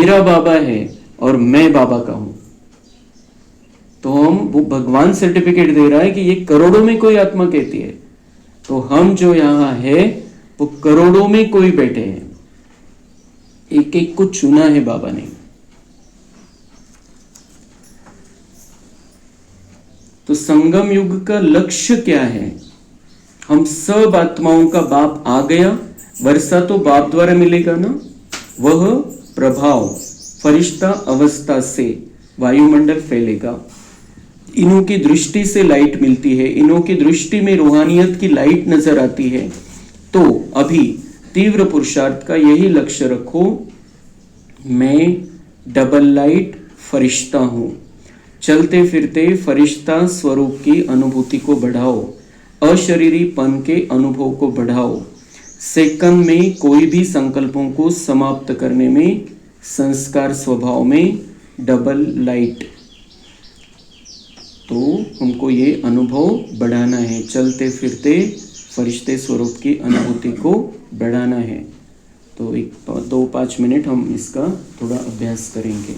मेरा बाबा है और मैं बाबा का हूं, तो हम वो भगवान सर्टिफिकेट दे रहा है कि ये करोड़ों में कोई आत्मा कहती है, तो हम जो यहां है वो करोड़ों में कोई बैठे हैं, एक एक को चुना है बाबा ने। तो संगम युग का लक्ष्य क्या है? हम सब आत्माओं का बाप आ गया, वर्षा तो बाप द्वारा मिलेगा ना, वह प्रभाव फरिश्ता अवस्था से वायुमंडल फैलेगा, इन्हों की दृष्टि से लाइट मिलती है, इन्हों की दृष्टि में रूहानियत की लाइट नजर आती है। तो अभी तीव्र पुरुषार्थ का यही लक्ष्य रखो, मैं डबल लाइट फरिश्ता हूं, चलते फिरते फरिश्ता स्वरूप की अनुभूति को बढ़ाओ, अशरीरीपन के अनुभव को बढ़ाओ, सेकंड में कोई भी संकल्पों को समाप्त करने में संस्कार स्वभाव में डबल लाइट। तो हमको ये अनुभव बढ़ाना है, चलते फिरते फरिश्ते स्वरूप की अनुभूति को बढ़ाना है। तो 2-5 मिनट हम इसका थोड़ा अभ्यास करेंगे।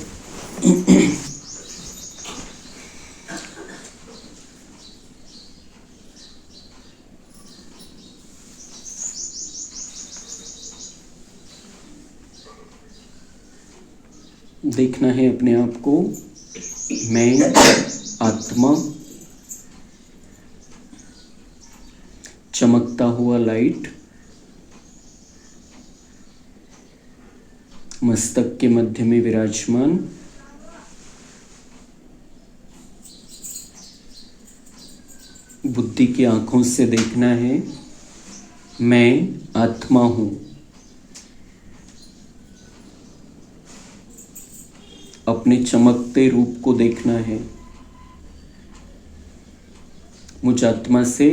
देखना है अपने आप को, मैं आत्मा, चमकता हुआ लाइट, मस्तक के मध्य में विराजमान, बुद्धि की आंखों से देखना है, मैं आत्मा हूं। अपने चमकते रूप को देखना है, मुझ आत्मा से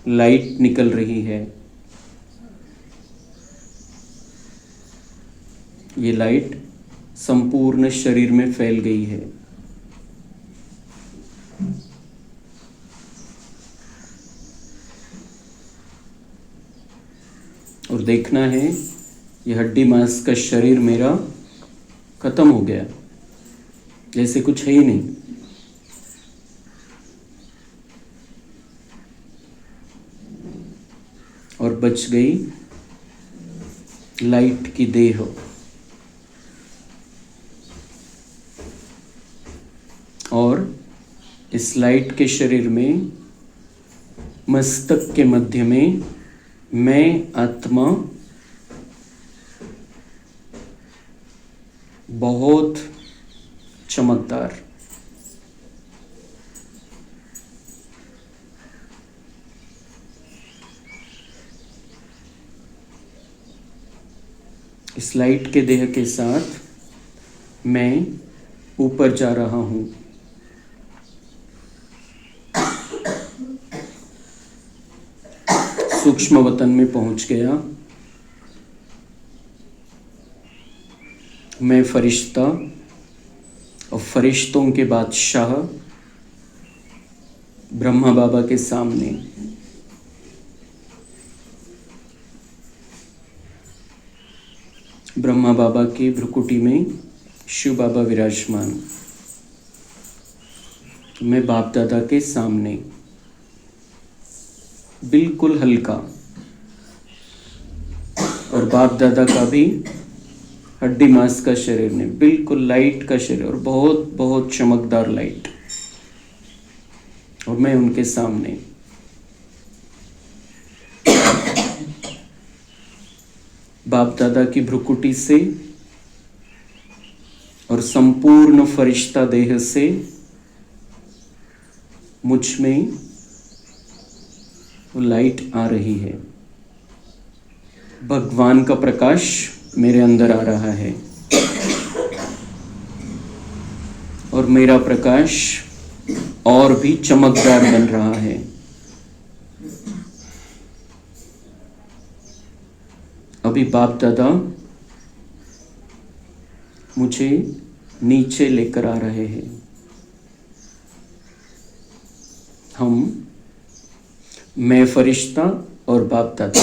लाइट निकल रही है, ये लाइट संपूर्ण शरीर में फैल गई है। और देखना है ये हड्डी मांस का शरीर मेरा खत्म हो गया, जैसे कुछ है ही नहीं। और बच गई लाइट की देह। और इस लाइट के शरीर में मस्तक के मध्य में मैं आत्मा बहुत चमकदार, इस लाइट के देह के साथ मैं ऊपर जा रहा हूं। सूक्ष्म वतन में पहुंच गया। मैं फरिश्ता और फरिश्तों के बादशाह ब्रह्मा बाबा के सामने, ब्रह्मा बाबा की भ्रुकुटी में शिव बाबा विराजमान, मैं बाप दादा के सामने बिल्कुल हल्का, और बाप दादा का भी हड्डी मांस का शरीर नहीं, बिल्कुल लाइट का शरीर, और बहुत बहुत चमकदार लाइट, और मैं उनके सामने। बाप दादा की भ्रुकुटी से और संपूर्ण फरिश्ता देह से मुझ में लाइट आ रही है, भगवान का प्रकाश मेरे अंदर आ रहा है, और मेरा प्रकाश और भी चमकदार बन रहा है। अभी बाप दादा मुझे नीचे लेकर आ रहे हैं। मैं फरिश्ता और बाप दादा,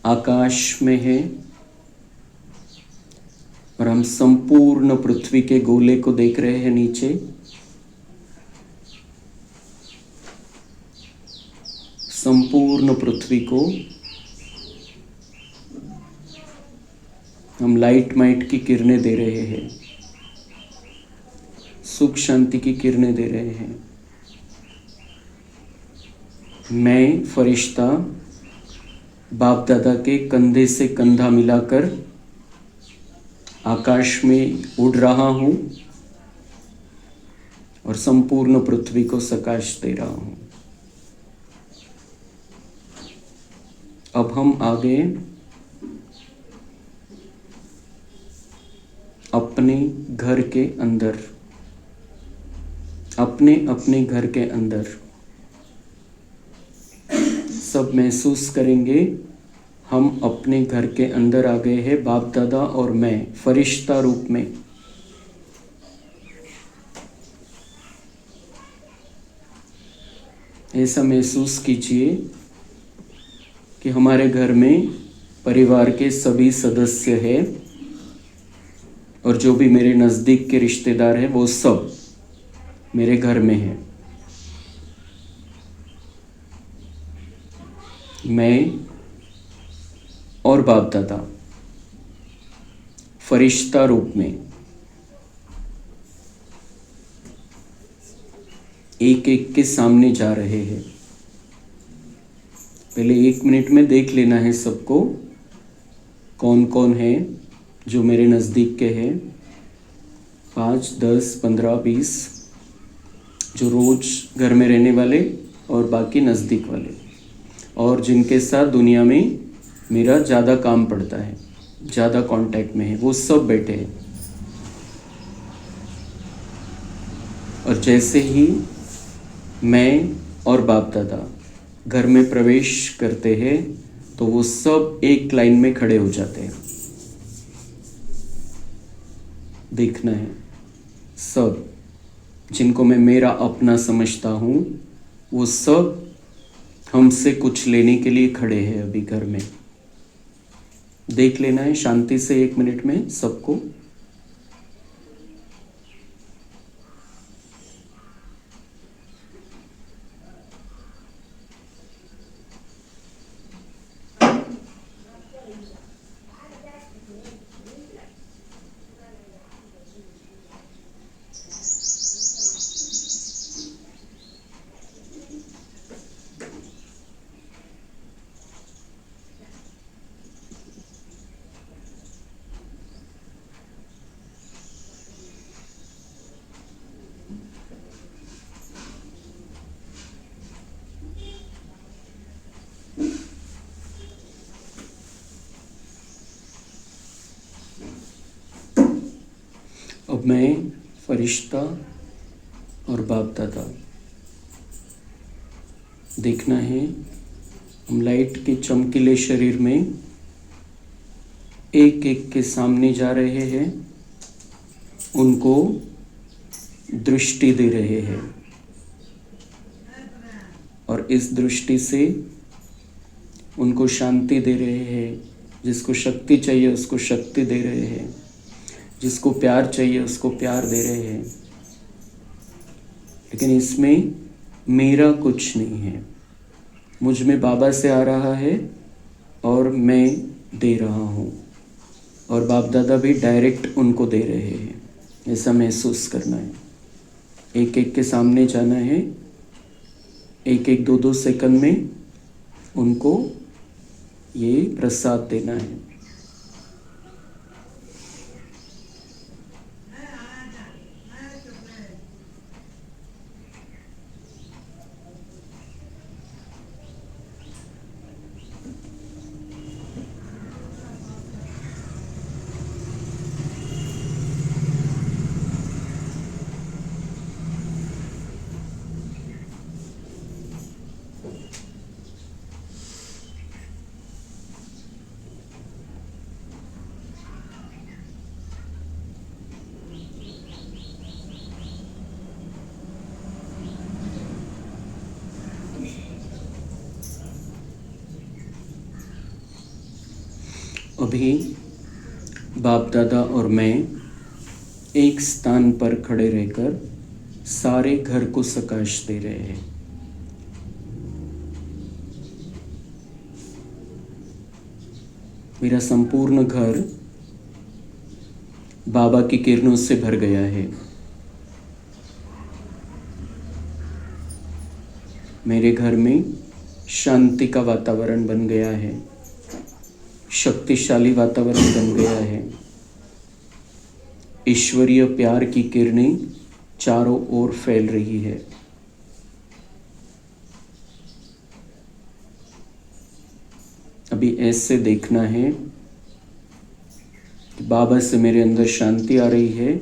आकाश में है और हम संपूर्ण पृथ्वी के गोले को देख रहे हैं नीचे। संपूर्ण पृथ्वी को हम लाइट माइट की किरणें दे रहे हैं, सुख शांति की किरणें दे रहे हैं। मैं फरिश्ता बाप दादा के कंधे से कंधा मिलाकर आकाश में उड़ रहा हूं और संपूर्ण पृथ्वी को प्रकाश दे रहा हूं। अब हम आगे अपने घर के अंदर, अपने अपने घर के अंदर सब महसूस करेंगे। हम अपने घर के अंदर आ गए हैं, बाप दादा और मैं फरिश्ता रूप में। ऐसा महसूस कीजिए कि हमारे घर में परिवार के सभी सदस्य हैं और जो भी मेरे नज़दीक के रिश्तेदार हैं वो सब मेरे घर में हैं। मैं और बाप दादा फरिश्ता रूप में एक एक के सामने जा रहे हैं। पहले 1 मिनट में देख लेना है सबको, कौन कौन है जो मेरे नज़दीक के हैं। 5, 10, 15, 20 जो रोज घर में रहने वाले और बाकी नज़दीक वाले, और जिनके साथ दुनिया में मेरा ज़्यादा काम पड़ता है, ज़्यादा कांटेक्ट में है, वो सब बैठे हैं। और जैसे ही मैं और बाप दादा घर में प्रवेश करते हैं तो वो सब एक लाइन में खड़े हो जाते हैं। देखना है सब जिनको मैं मेरा अपना समझता हूँ वो सब हमसे कुछ लेने के लिए खड़े हैं अभी घर में। देख लेना है शांति से 1 मिनट में सबको। अब मैं फरिश्ता और बाप दादा देखना है। हम लाइट के चमकीले शरीर में एक एक के सामने जा रहे हैं, उनको दृष्टि दे रहे हैं और इस दृष्टि से उनको शांति दे रहे हैं। जिसको शक्ति चाहिए उसको शक्ति दे रहे हैं, जिसको प्यार चाहिए उसको प्यार दे रहे हैं। लेकिन इसमें मेरा कुछ नहीं है, मुझ में बाबा से आ रहा है और मैं दे रहा हूँ और बाप दादा भी डायरेक्ट उनको दे रहे हैं। ऐसा महसूस करना है, एक एक के सामने जाना है, 1-1, 2-2 सेकंड में उनको ये प्रसाद देना है। अभी बाप दादा और मैं एक स्थान पर खड़े रहकर सारे घर को प्रकाश दे रहे हैं। मेरा संपूर्ण घर बाबा की किरणों से भर गया है। मेरे घर में शांति का वातावरण बन गया है, शक्तिशाली वातावरण बन गया है। ईश्वरीय प्यार की किरणें चारों ओर फैल रही है। अभी ऐसे देखना है कि बाबा से मेरे अंदर शांति आ रही है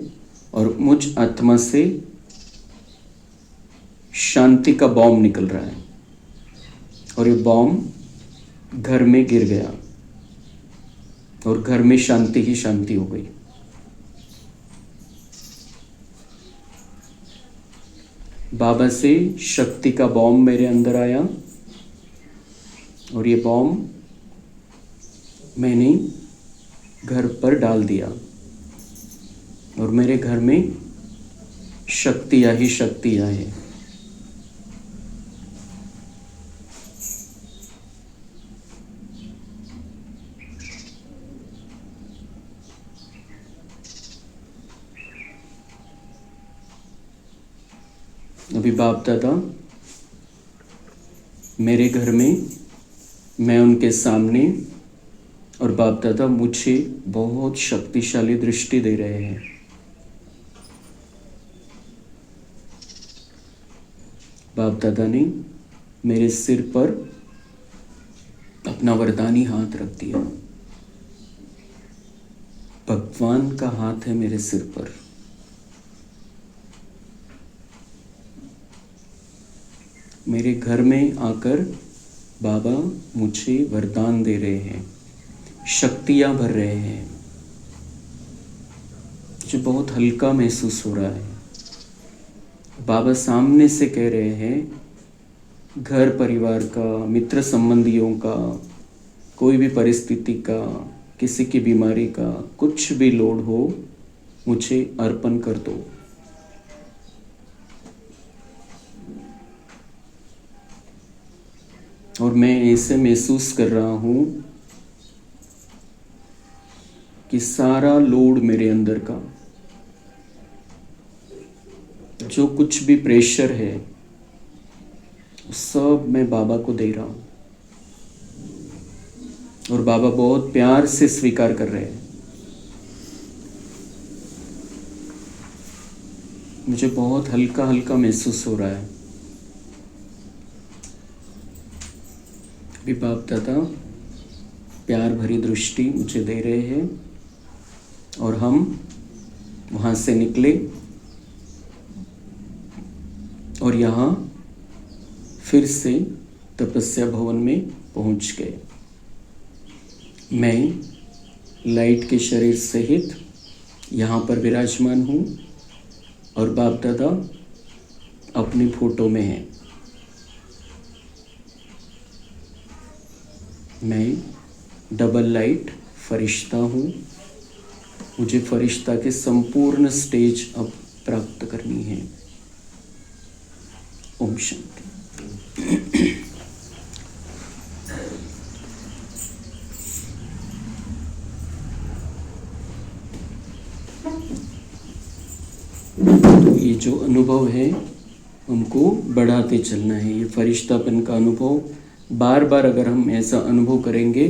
और मुझ आत्मा से शांति का बॉम्ब निकल रहा है और ये बॉम्ब घर में गिर गया और घर में शांति ही शांति हो गई। बाबा से शक्ति का बॉम्ब मेरे अंदर आया और ये बॉम्ब मैंने घर पर डाल दिया और मेरे घर में शक्तियाँ ही शक्तियाँ हैं। अभी बाप दादा मेरे घर में, मैं उनके सामने और बाप दादा मुझे बहुत शक्तिशाली दृष्टि दे रहे हैं। बाप दादा ने मेरे सिर पर अपना वरदानी हाथ रख दिया। भगवान का हाथ है मेरे सिर पर। मेरे घर में आकर बाबा मुझे वरदान दे रहे हैं, शक्तियां भर रहे हैं। मुझे बहुत हल्का महसूस हो रहा है। बाबा सामने से कह रहे हैं, घर परिवार का, मित्र संबंधियों का, कोई भी परिस्थिति का, किसी की बीमारी का, कुछ भी लोड हो, मुझे अर्पण कर दो। और मैं ऐसे महसूस कर रहा हूँ कि सारा लोड मेरे अंदर का, जो कुछ भी प्रेशर है, सब मैं बाबा को दे रहा हूँ और बाबा बहुत प्यार से स्वीकार कर रहे हैं। मुझे बहुत हल्का हल्का महसूस हो रहा है। अभी बाप दादा प्यार भरी दृष्टि मुझे दे रहे हैं और हम वहाँ से निकले और यहाँ फिर से तपस्या भवन में पहुँच गए। मैं लाइट के शरीर सहित यहाँ पर विराजमान हूँ और बाप दादा अपनी फोटो में हैं। मैं डबल लाइट फरिश्ता हूँ। मुझे फरिश्ता के संपूर्ण स्टेज अब प्राप्त करनी है। ओम शांति। ये जो अनुभव है हमको बढ़ाते चलना है। ये फरिश्तापन का अनुभव बार बार अगर हम ऐसा अनुभव करेंगे